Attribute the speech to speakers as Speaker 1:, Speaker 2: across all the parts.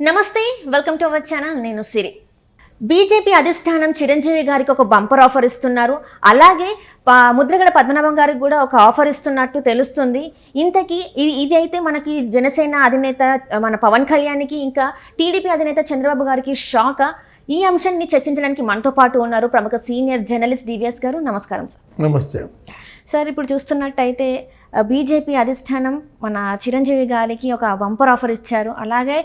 Speaker 1: నమస్తే, welcome to our channel. నేను సిరి. BJP అధిష్టానం చిరంజీవి గారికి ఒక బంపర్ ఆఫర్ ఇస్తున్నారు. అలాగే ముద్రగడ పద్మనాభం గారికి కూడా ఒక ఆఫర్ ఇస్తున్నట్టు తెలుస్తుంది. ఇంతకీ ఇది అయితే మనకి జనసేన అధినేత మన పవన్ కళ్యాణ్కి ఇంకా టీడీపీ అధినేత చంద్రబాబు గారికి షాక్. ఈ అంశాన్ని చర్చించడానికి మనతో పాటు ఉన్నారు ప్రముఖ సీనియర్ జర్నలిస్ట్ డివిఎస్ గారు. నమస్కారం సార్.
Speaker 2: నమస్తే
Speaker 1: సార్. ఇప్పుడు చూస్తున్నట్టయితే బీజేపీ అధిష్టానం మన చిరంజీవి గారికి ఒక బంపర్ ఆఫర్ ఇచ్చారు. అలాగే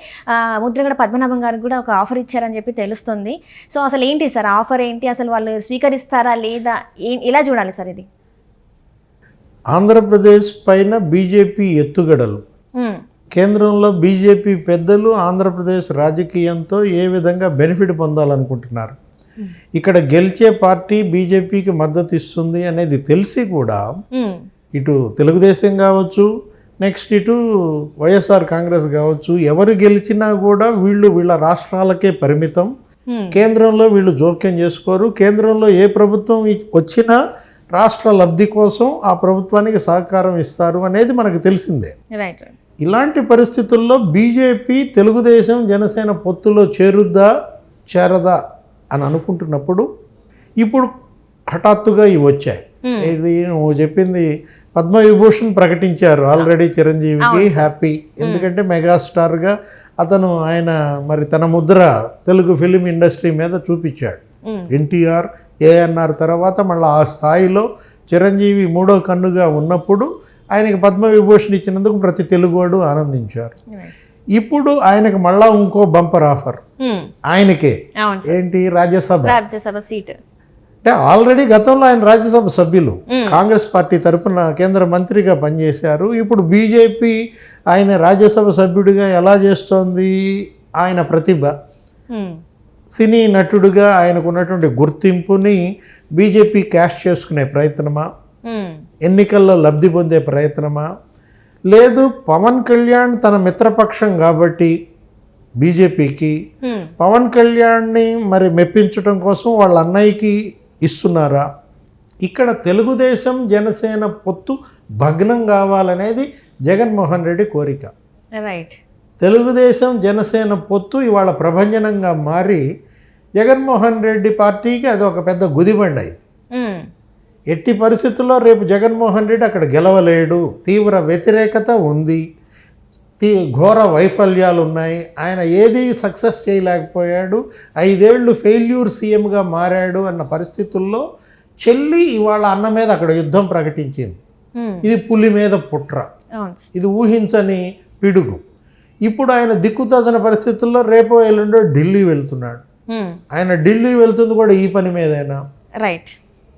Speaker 1: ముద్రగడ పద్మనాభం గారికి కూడా ఒక ఆఫర్ ఇచ్చారని చెప్పి తెలుస్తుంది. సో అసలు ఏంటి సార్ ఆఫర్ ఏంటి, అసలు వాళ్ళు స్వీకరిస్తారా లేదా, ఎలా చూడాలి సార్ ఇది?
Speaker 2: ఆంధ్రప్రదేశ్ పైన బీజేపీ ఎత్తుగడలు, కేంద్రంలో బీజేపీ పెద్దలు ఆంధ్రప్రదేశ్ రాజకీయంతో ఏ విధంగా బెనిఫిట్ పొందాలనుకుంటున్నారు, ఇక్కడ గెలిచే పార్టీ బీజేపీకి మద్దతు ఇస్తుంది అనేది తెలిసి కూడా ఇటు తెలుగుదేశం కావచ్చు, నెక్స్ట్ ఇటు వైఎస్ఆర్ కాంగ్రెస్ కావచ్చు, ఎవరు గెలిచినా కూడా వీళ్ళ రాష్ట్రాలకే పరిమితం. కేంద్రంలో వీళ్ళు జోక్యం చేసుకోరు. కేంద్రంలో ఏ ప్రభుత్వం వచ్చినా రాష్ట్ర లబ్ధి కోసం ఆ ప్రభుత్వానికి సహకారం ఇస్తారు అనేది మనకు తెలిసిందే. ఇలాంటి పరిస్థితుల్లో బీజేపీ తెలుగుదేశం జనసేన పొత్తులో చేరదా అని అనుకుంటున్నప్పుడు ఇప్పుడు హఠాత్తుగా ఇవి వచ్చాయి. ఇది నువ్వు చెప్పింది, పద్మవిభూషణ్ ప్రకటించారు ఆల్రెడీ చిరంజీవికి. హ్యాపీ, ఎందుకంటే మెగాస్టార్గా ఆయన మరి తన ముద్ర తెలుగు ఫిలిం ఇండస్ట్రీ మీద చూపించాడు. ఎన్టీఆర్, ఏఎన్ఆర్ తర్వాత మళ్ళీ ఆ స్థాయిలో చిరంజీవి మూడో కన్నుగా ఉన్నప్పుడు ఆయనకి పద్మవిభూషణ్ ఇచ్చినందుకు ప్రతి తెలుగువాడు ఆనందించారు. ఇప్పుడు ఆయనకు మళ్ళా ఇంకో బంపర్ ఆఫర్ ఆయనకే. ఏంటి? రాజ్యసభ సీట్. అంటే ఆల్రెడీ గతంలో ఆయన రాజ్యసభ సభ్యులు, కాంగ్రెస్ పార్టీ తరఫున కేంద్ర మంత్రిగా పనిచేశారు. ఇప్పుడు బీజేపీ ఆయన రాజ్యసభ సభ్యుడిగా ఎలా చేస్తోంది? ఆయన ప్రతిభ, సినీ నటుడుగా ఆయనకు ఉన్నటువంటి గుర్తింపుని బీజేపీ క్యాష్ చేసుకునే ప్రయత్నమా, ఎన్నికల్లో లబ్ధి పొందే ప్రయత్నమా, లేదు పవన్ కళ్యాణ్ తన మిత్రపక్షం కాబట్టి బీజేపీకి పవన్ కళ్యాణ్ని మరి మెప్పించడం కోసం వాళ్ళ అన్నయ్యకి ఇస్తున్నారా? ఇక్కడ తెలుగుదేశం జనసేన పొత్తు భగ్నం కావాలనేది జగన్మోహన్ రెడ్డి కోరిక. తెలుగుదేశం జనసేన పొత్తు ఇవాళ ప్రభంజనంగా మారి జగన్మోహన్ రెడ్డి పార్టీకి అది ఒక పెద్ద గుదిబండి అయింది. ఎట్టి పరిస్థితుల్లో రేపు జగన్మోహన్ రెడ్డి అక్కడ గెలవలేడు, తీవ్ర వ్యతిరేకత ఉంది, ఘోర వైఫల్యాలు ఉన్నాయి, ఆయన ఏది సక్సెస్ చేయలేకపోయాడు, 5 ఏళ్ళు ఫెయిల్యూర్ సీఎంగా మారాడు అన్న పరిస్థితుల్లో చెల్లి ఇవాళ అన్న మీద అక్కడ యుద్ధం ప్రకటించింది. ఇది పులి మీద పుట్ర, ఇది ఊహించని పిడుగు. ఇప్పుడు ఆయన దిక్కుతోచని పరిస్థితుల్లో రేపో ఎల్లుండో ఢిల్లీ వెళ్తున్నాడు. ఆయన ఢిల్లీ వెళ్తుంది కూడా ఈ పని మీదైనా,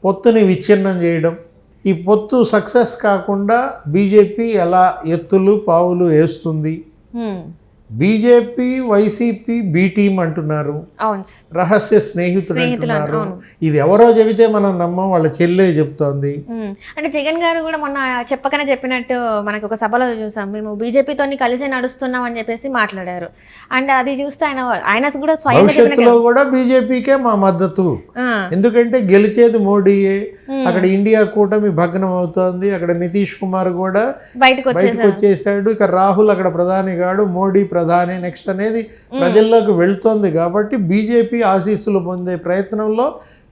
Speaker 2: పొత్తుని విచ్ఛిన్నం చేయడం. ఈ పొత్తు సక్సెస్ కాకుండా బీజేపీ ఎలా ఎత్తులు పావులు వేస్తుంది. బీజేపీ వైసీపీ బి టీం అంటున్నారు, రహస్య స్నేహితుడు అంటున్నారు. ఇది ఎవరో చెబితే మనం నమ్మం, వాళ్ళ చెల్లె చెప్తోంది.
Speaker 1: అంటే జగన్ గారు కూడా మొన్న చెప్పకనే చెప్పినట్టు మనకు ఒక సభలో చూసాం, మేము బీజేపీతో కలిసి నడుస్తున్నాం అని చెప్పేసి మాట్లాడారు. అండ్ అది చూస్తే ఆయన కూడా
Speaker 2: భవిష్యత్తులో కూడా బీజేపీకే మా మద్దతు, ఎందుకంటే గెలిచేది మోడీయే, అక్కడ ఇండియా కూటమి భగ్నం అవుతోంది, అక్కడ నితీష్ కుమార్ కూడా బయటకు వచ్చేసాడు, ఇక రాహుల్ అక్కడ ప్రధాని గాడు, మోడీ ప్రధాని నెక్స్ట్ అనేది ప్రజల్లోకి వెళ్తోంది. కాబట్టి బీజేపీ ఆశీస్సులు పొందే ప్రయత్నంలో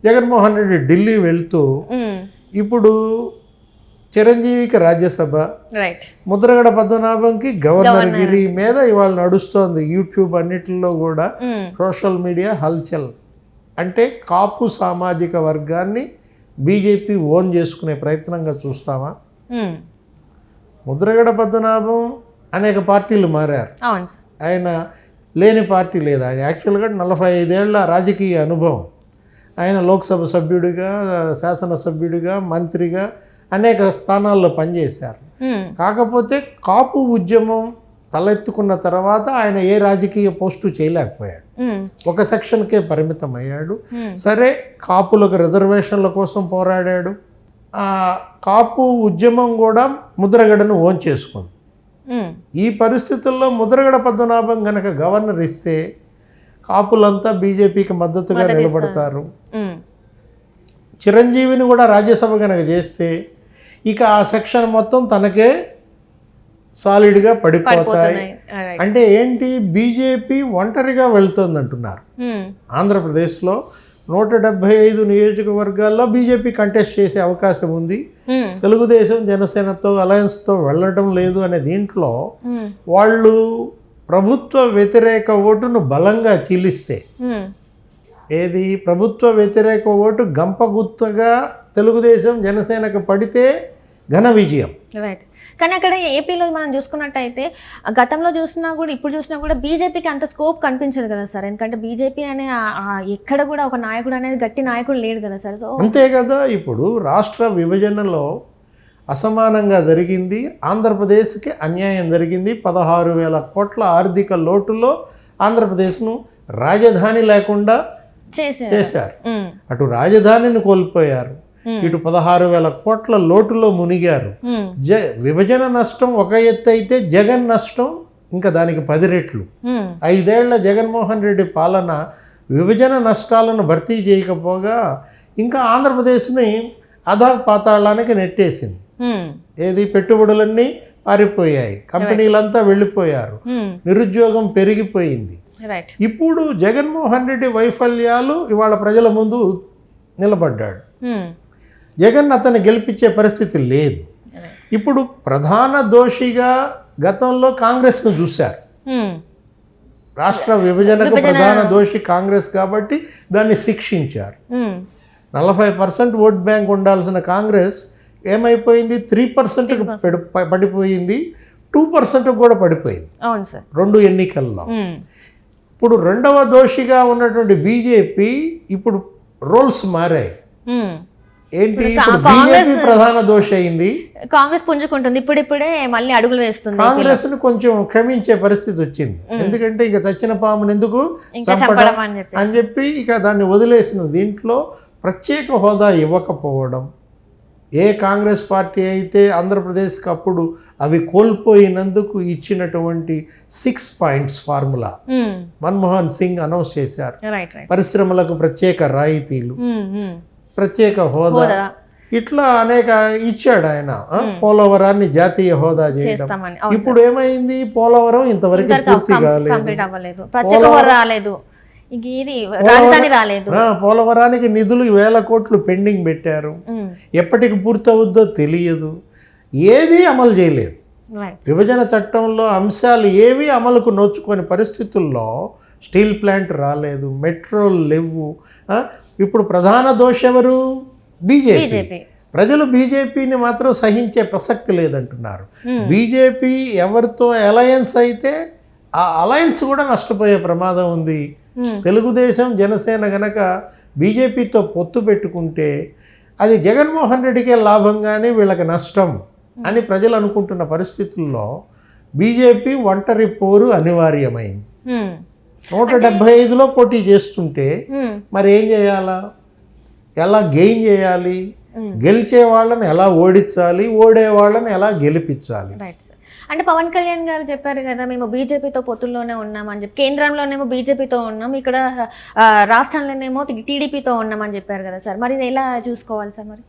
Speaker 2: జగన్మోహన్ రెడ్డి ఢిల్లీ వెళ్తూ ఇప్పుడు చిరంజీవికి రాజ్యసభ, ముద్రగడ పద్మనాభంకి గవర్నర్ గిరి మీద ఇవాళ నడుస్తోంది. యూట్యూబ్ అన్నిటిలో కూడా సోషల్ మీడియా హల్చల్. అంటే కాపు సామాజిక వర్గాన్ని బీజేపీ ఓన్ చేసుకునే ప్రయత్నంగా చూస్తామా? ముద్రగడ పద్మనాభం అనేక పార్టీలు మారారు, ఆయన లేని పార్టీ లేదు. ఆయన యాక్చువల్గా 45 ఏళ్ల రాజకీయ అనుభవం, ఆయన లోక్సభ సభ్యుడిగా, శాసనసభ్యుడిగా, మంత్రిగా అనేక స్థానాల్లో పనిచేశారు. కాకపోతే కాపు ఉద్యమం తలెత్తుకున్న తర్వాత ఆయన ఏ రాజకీయ పోస్టు చేయలేకపోయాడు, ఒక సెక్షన్కే పరిమితం అయ్యాడు. సరే, కాపులకు రిజర్వేషన్ల కోసం పోరాడాడు. కాపు ఉద్యమం కూడా ముద్రగడను ఓన్ చేసుకుంది. ఈ పరిస్థితుల్లో ముద్రగడ పద్మనాభం గనక గవర్నర్ ఇస్తే కాపులంతా బీజేపీకి మద్దతుగా నిలబడతారు. చిరంజీవిని కూడా రాజ్యసభ గనక చేస్తే ఇక ఆ సెక్షన్ మొత్తం తనకే సాలిడ్గా పడిపోతాయి.
Speaker 1: పడిపోతున్నాయి. Right.
Speaker 2: అంటే ఏంటి, బీజేపీ ఒంటరిగా వెళ్తుంది అంటున్నారు. ఆంధ్రప్రదేశ్లో 175 నియోజకవర్గాల్లో బీజేపీ కంటెస్ట్ చేసే అవకాశం ఉంది. తెలుగుదేశం జనసేనతో అలయన్స్తో వెళ్ళడం లేదు అనే దీంట్లో వాళ్ళు ప్రభుత్వ వ్యతిరేక ఓటును బలంగా చీలిస్తే, ఏది ప్రభుత్వ వ్యతిరేక ఓటు గంపగుత్తగా తెలుగుదేశం జనసేనకు పడితే ఘన విజయం.
Speaker 1: రైట్. కానీ అక్కడ ఏపీలో మనం చూసుకున్నట్టయితే గతంలో చూసినా కూడా ఇప్పుడు చూసినా కూడా బీజేపీకి అంత స్కోప్ కనిపించదు కదా సార్. ఎందుకంటే బీజేపీ అనే ఎక్కడ కూడా ఒక నాయకుడు అనేది గట్టి నాయకుడు లేడు కదా సార్. సో
Speaker 2: అంతే కదా, ఇప్పుడు రాష్ట్ర విభజనలో అసమానంగా జరిగింది, ఆంధ్రప్రదేశ్కి అన్యాయం జరిగింది. 16,000 కోట్ల ఆర్థిక లోటులో ఆంధ్రప్రదేశ్ను రాజధాని లేకుండా చేశారు. అటు రాజధానిని కోల్పోయారు, ఇటు 16,000 కోట్ల లోటులో మునిగారు. విభజన నష్టం ఒక ఎత్తు అయితే జగన్ నష్టం ఇంకా దానికి 10 రెట్లు. 5 ఏళ్ల జగన్మోహన్ రెడ్డి పాలన విభజన నష్టాలను భర్తీ చేయకపోగా ఇంకా ఆంధ్రప్రదేశ్ని అధపాతాళానికి నెట్టేసింది. ఏది, పెట్టుబడులన్నీ పారిపోయాయి, కంపెనీలంతా వెళ్ళిపోయారు, నిరుద్యోగం పెరిగిపోయింది. ఇప్పుడు జగన్మోహన్ రెడ్డి వైఫల్యాలు ఇవాళ ప్రజల ముందు నిలబడ్డాడు. జగన్ అతన్ని గెలిపించే పరిస్థితి లేదు. ఇప్పుడు ప్రధాన దోషిగా గతంలో కాంగ్రెస్ను చూశారు. రాష్ట్ర విభజనకు ప్రధాన దోషి కాంగ్రెస్ కాబట్టి దాన్ని శిక్షించారు. 40% ఓట్ బ్యాంక్ ఉండాల్సిన కాంగ్రెస్ ఏమైపోయింది, 3% పడిపోయింది, 2% కూడా పడిపోయింది.
Speaker 1: అవును సార్,
Speaker 2: 2 ఎన్నికల్లో. ఇప్పుడు రెండవ దోషిగా ఉన్నటువంటి బీజేపీ ఇప్పుడు రోల్స్ మారాయి. ఏంటి, ఇప్పుడు బీజేపీ ప్రధాన దోషి అయింది,
Speaker 1: కాంగ్రెస్ పుంజుకుంటుంది. ఇప్పుడిప్పుడే మళ్ళీ అడుగులు వేస్తుంది.
Speaker 2: కాంగ్రెస్ ను కొంచెం క్షమించే పరిస్థితి వచ్చింది. ఎందుకంటే ఇక చచ్చిన పామును ఎందుకు చంపడం అని చెప్పి ఇక దాన్ని వదిలేసిన. దీంట్లో ప్రత్యేక హోదా ఇవ్వకపోవడం, ఏ కాంగ్రెస్ పార్టీ అయితే ఆంధ్రప్రదేశ్కి అప్పుడు అవి కోల్పోయినందుకు ఇచ్చినటువంటి 6 points formula Manmohan Singh announce చేశారు. పరిశ్రమలకు ప్రత్యేక రాయితీలు, ప్రత్యేక హోదా, ఇట్లా అనేక ఇచ్చాడు ఆయన. పోలవరాన్ని జాతీయ హోదా చేయడం. ఇప్పుడు ఏమైంది, పోలవరం ఇంతవరకు పూర్తి కాలేదు, పోలవరానికి నిధులు 1000 కోట్లు పెండింగ్ పెట్టారు. ఎప్పటికి పూర్తవుద్దో తెలియదు, ఏది అమలు చేయలేదు. విభజన చట్టంలో అంశాలు ఏవి అమలుకు నోచుకొని పరిస్థితుల్లో స్టీల్ ప్లాంట్ రాలేదు, మెట్రోలు లేవు. ఇప్పుడు ప్రధాన దోషి ఎవరు, బీజేపీ. ప్రజలు బీజేపీని మాత్రం సహించే ప్రసక్తి లేదంటున్నారు. బీజేపీ ఎవరితో అలయన్స్ అయితే ఆ అలయన్స్ కూడా నష్టపోయే ప్రమాదం ఉంది. తెలుగుదేశం జనసేన గనక బీజేపీతో పొత్తు పెట్టుకుంటే అది జగన్మోహన్ రెడ్డికే లాభం కానీ వీళ్ళకి నష్టం అని ప్రజలు అనుకుంటున్న పరిస్థితుల్లో బీజేపీ ఒంటరి పోరు అనివార్యమైంది. 175లో పోటీ చేస్తుంటే మరి ఏం చేయాలా, ఎలా గెయిన్ చేయాలి, గెలిచే వాళ్ళని ఎలా ఓడించాలి, ఓడే వాళ్ళని ఎలా గెలిపించాలి.
Speaker 1: అంటే పవన్ కళ్యాణ్ గారు చెప్పారు కదా, మేము బీజేపీతో పొత్తుల్లోనే ఉన్నామని చెప్పి, కేంద్రంలోనేమో బీజేపీతో ఉన్నాం, ఇక్కడ రాష్ట్రంలోనేమో టీడీపీతో ఉన్నామని చెప్పారు కదా సార్. మరి ఇది ఎలా చూసుకోవాలి సార్? మరి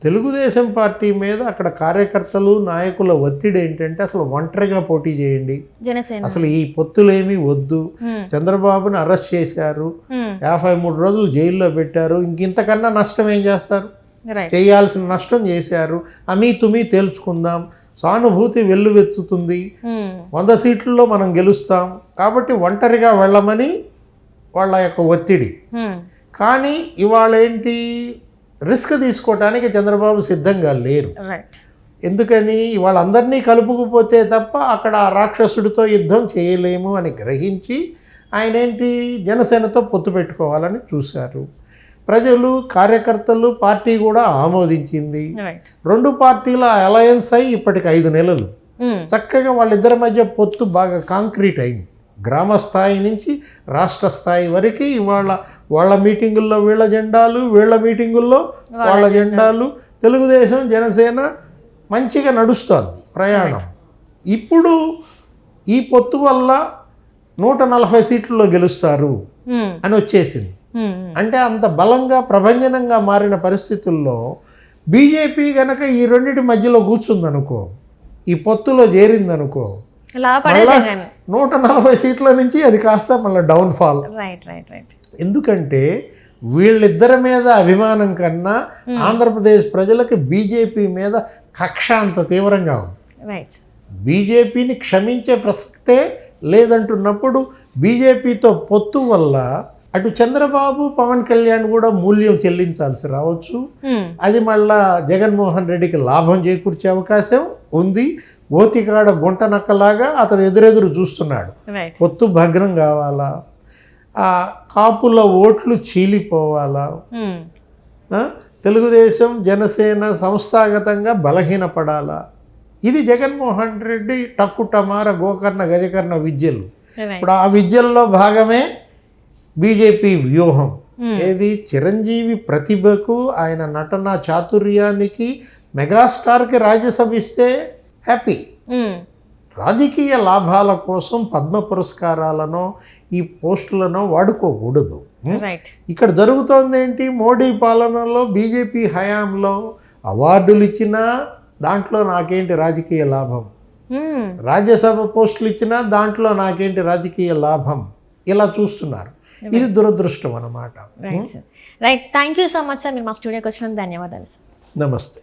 Speaker 2: తెలుగుదేశం పార్టీ మీద అక్కడ కార్యకర్తలు నాయకుల ఒత్తిడి ఏంటంటే అసలు ఒంటరిగా పోటీ చేయండి,
Speaker 1: జనసేన
Speaker 2: అసలు ఈ పొత్తులేమీ వద్దు, చంద్రబాబుని అరెస్ట్ చేశారు, 53 రోజులు జైల్లో పెట్టారు, ఇంతకన్నా నష్టం ఏం చేస్తారు, చేయాల్సిన నష్టం చేశారు, తుమి తేల్చుకుందాం, సానుభూతి వెల్లువెత్తుతుంది, 100 సీట్లలో మనం గెలుస్తాం కాబట్టి ఒంటరిగా వెళ్ళమని వాళ్ళ యొక్క ఒత్తిడి. కానీ ఇవాళ ఏంటి, రిస్క్ తీసుకోవటానికి చంద్రబాబు సిద్ధంగా లేరు. ఎందుకని, వాళ్ళందరినీ కలుపుకుపోతే తప్ప అక్కడ రాక్షసుడితో యుద్ధం చేయలేము అని గ్రహించి ఆయన ఏంటి, జనసేనతో పొత్తు పెట్టుకోవాలని చూశారు. ప్రజలు, కార్యకర్తలు, పార్టీ కూడా ఆమోదించింది. 2 పార్టీల అలయన్స్ అయి ఇప్పటికి 5 నెలలు చక్కగా వాళ్ళిద్దరి మధ్య పొత్తు బాగా కాంక్రీట్ అయింది. గ్రామ స్థాయి నుంచి రాష్ట్ర స్థాయి వరకు ఇవాళ వాళ్ళ మీటింగుల్లో వీళ్ళ జెండాలు, వీళ్ళ మీటింగుల్లో వాళ్ళ జెండాలు, తెలుగుదేశం జనసేన మంచిగా నడుస్తోంది ప్రయాణం. ఇప్పుడు ఈ పొత్తు వల్ల 140 సీట్లలో గెలుస్తారు అని వచ్చేసింది. అంటే అంత బలంగా ప్రభంజనంగా మారిన పరిస్థితుల్లో బీజేపీ కనుక ఈ రెండింటి మధ్యలో కూర్చుందనుకో, ఈ పొత్తులో చేరిందనుకో
Speaker 1: లాభపడేదే కానీ
Speaker 2: 140 సీట్ల నుంచి అది కాస్త మళ్ళీ డౌన్ఫాల్.
Speaker 1: Right right right.
Speaker 2: ఎందుకంటే వీళ్ళిద్దరి మీద అభిమానం కన్నా ఆంధ్రప్రదేశ్ ప్రజలకు బీజేపీ మీద కక్ష అంత తీవ్రంగా ఉంది.
Speaker 1: రైట్.
Speaker 2: బీజేపీని క్షమించే ప్రసక్తే లేదంటున్నప్పుడు బీజేపీతో పొత్తు వల్ల అటు చంద్రబాబు పవన్ కళ్యాణ్ కూడా మూల్యం చెల్లించాల్సి రావచ్చు. అది మళ్ళా జగన్మోహన్ రెడ్డికి లాభం చేకూర్చే అవకాశం ఉంది. ఓతికాడ గుంట నక్కలాగా అతను ఎదురెదురు చూస్తున్నాడు. పొత్తు భగ్నం కావాలా, ఆ కాపుల ఓట్లు చీలిపోవాలా, తెలుగుదేశం జనసేన సంస్థాగతంగా బలహీనపడాలా, ఇది జగన్మోహన్ రెడ్డి టక్కుటమార గోకర్ణ గజకర్ణ విద్యలు. ఇప్పుడు ఆ విద్యల్లో భాగమే బీజేపీ వ్యూహం. ఏది చిరంజీవి ప్రతిభకు ఆయన నటన చాతుర్యానికి మెగాస్టార్కి రాజ్యసభ ఇస్తే హ్యాపీ. రాజకీయ లాభాల కోసం పద్మ పురస్కారాలను ఈ పోస్టులను వాడుకోకూడదు. ఇక్కడ జరుగుతోంది ఏంటి, మోడీ పాలనలో బీజేపీ హయాంలో అవార్డులు ఇచ్చినా దాంట్లో నాకేంటి రాజకీయ లాభం, రాజ్యసభ పోస్టులు ఇచ్చినా దాంట్లో నాకేంటి రాజకీయ లాభం, ఇలా చూస్తున్నారు. ఇది దురదృష్టం అన్నమాట.
Speaker 1: Right. Thank you so much sir, మీరు మా స్టూడియోకి వచ్చినందుకు ధన్యవాదాలు సార్.
Speaker 2: నమస్తే.